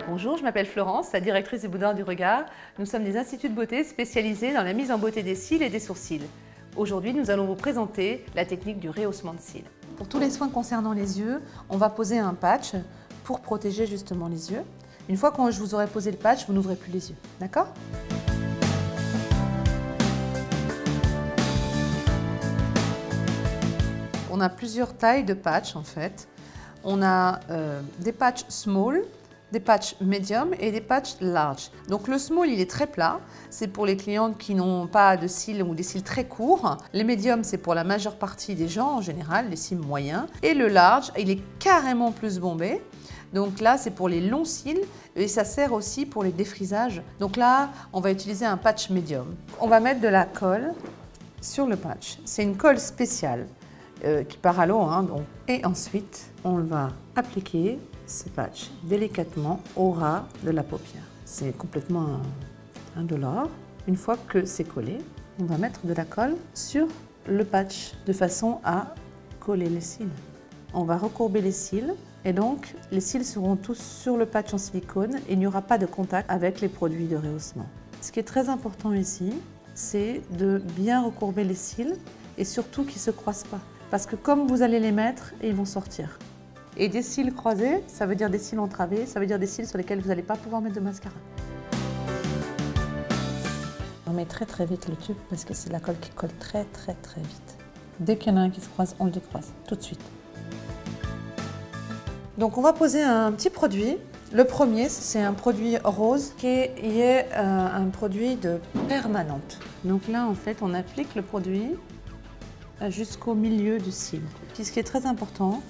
Bonjour, je m'appelle Florence, la directrice du Boudoir du Regard. Nous sommes des instituts de beauté spécialisés dans la mise en beauté des cils et des sourcils. Aujourd'hui, nous allons vous présenter la technique du rehaussement de cils. Pour tous les soins concernant les yeux, on va poser un patch pour protéger justement les yeux. Une fois que je vous aurai posé le patch, vous n'ouvrez plus les yeux, d'accord ? On a plusieurs tailles de patch en fait. On a des patchs small, des patchs medium et des patchs large. Donc le small, il est très plat. C'est pour les clientes qui n'ont pas de cils ou des cils très courts. Les medium, c'est pour la majeure partie des gens en général, les cils moyens. Et le large, il est carrément plus bombé. Donc là, c'est pour les longs cils et ça sert aussi pour les défrisages. Donc là, on va utiliser un patch medium. On va mettre de la colle sur le patch. C'est une colle spéciale qui part à l'eau. Et ensuite, on va appliquer ce patch délicatement au ras de la paupière. C'est complètement indolore. Une fois que c'est collé, on va mettre de la colle sur le patch de façon à coller les cils. On va recourber les cils et donc les cils seront tous sur le patch en silicone et il n'y aura pas de contact avec les produits de rehaussement. Ce qui est très important ici, c'est de bien recourber les cils et surtout qu'ils ne se croisent pas. Parce que comme vous allez les mettre, ils vont sortir. Et des cils croisés, ça veut dire des cils entravés, ça veut dire des cils sur lesquels vous n'allez pas pouvoir mettre de mascara. On met très très vite le tube parce que c'est la colle qui colle très vite. Dès qu'il y en a un qui se croise, on le décroise, tout de suite. Donc on va poser un petit produit. Le premier, c'est un produit rose qui est un produit de permanente. Donc là, en fait, on applique le produit jusqu'au milieu du cil. Puis ce qui est très important,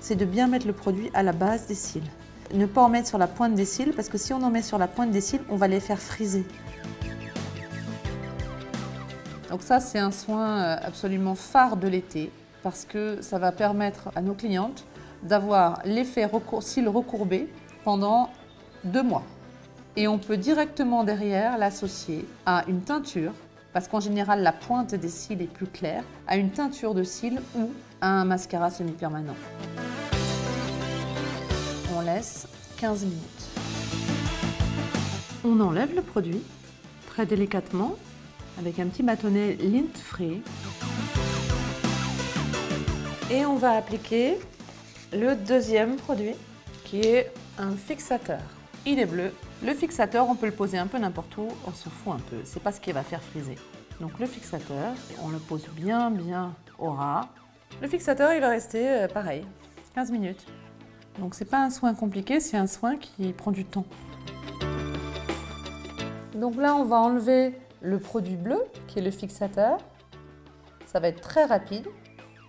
c'est de bien mettre le produit à la base des cils. Ne pas en mettre sur la pointe des cils, parce que si on en met sur la pointe des cils, on va les faire friser. Donc ça, c'est un soin absolument phare de l'été, parce que ça va permettre à nos clientes d'avoir l'effet cils recourbés pendant 2 mois. Et on peut directement derrière l'associer à une teinture, parce qu'en général, la pointe des cils est plus claire, à une teinture de cils ou à un mascara semi-permanent. On laisse 15 minutes. On enlève le produit très délicatement avec un petit bâtonnet lint free. Et on va appliquer le deuxième produit qui est un fixateur. Il est bleu. Le fixateur, on peut le poser un peu n'importe où, on s'en fout un peu, c'est pas ce qui va faire friser. Donc le fixateur, on le pose bien au ras. Le fixateur, il va rester pareil, 15 minutes. Donc c'est pas un soin compliqué, c'est un soin qui prend du temps. Donc là, on va enlever le produit bleu, qui est le fixateur. Ça va être très rapide,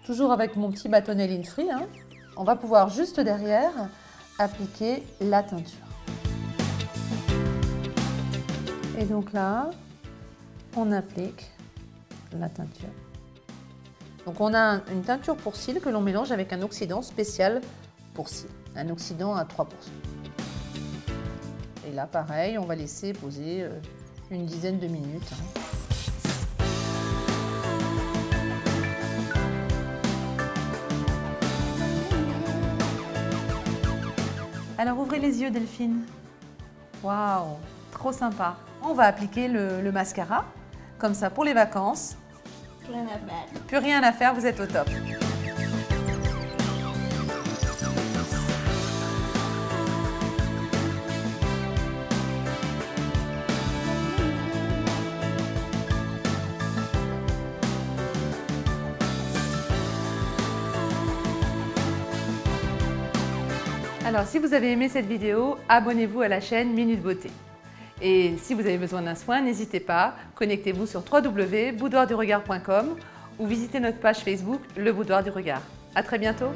toujours avec mon petit bâtonnet lint free. On va pouvoir juste derrière appliquer la teinture. Et donc là, on applique la teinture. Donc on a une teinture pour cils que l'on mélange avec un oxydant spécial pour cils, un oxydant à 3%. Et là, pareil, on va laisser poser une dizaine de minutes. Alors ouvrez les yeux, Delphine. Waouh, trop sympa. On va appliquer le mascara, comme ça pour les vacances. Plus rien à faire. Plus rien à faire, vous êtes au top. Alors, si vous avez aimé cette vidéo, abonnez-vous à la chaîne Minute Beauté. Et si vous avez besoin d'un soin, n'hésitez pas, connectez-vous sur www.boudoirduregard.com ou visitez notre page Facebook Le Boudoir du Regard. À très bientôt.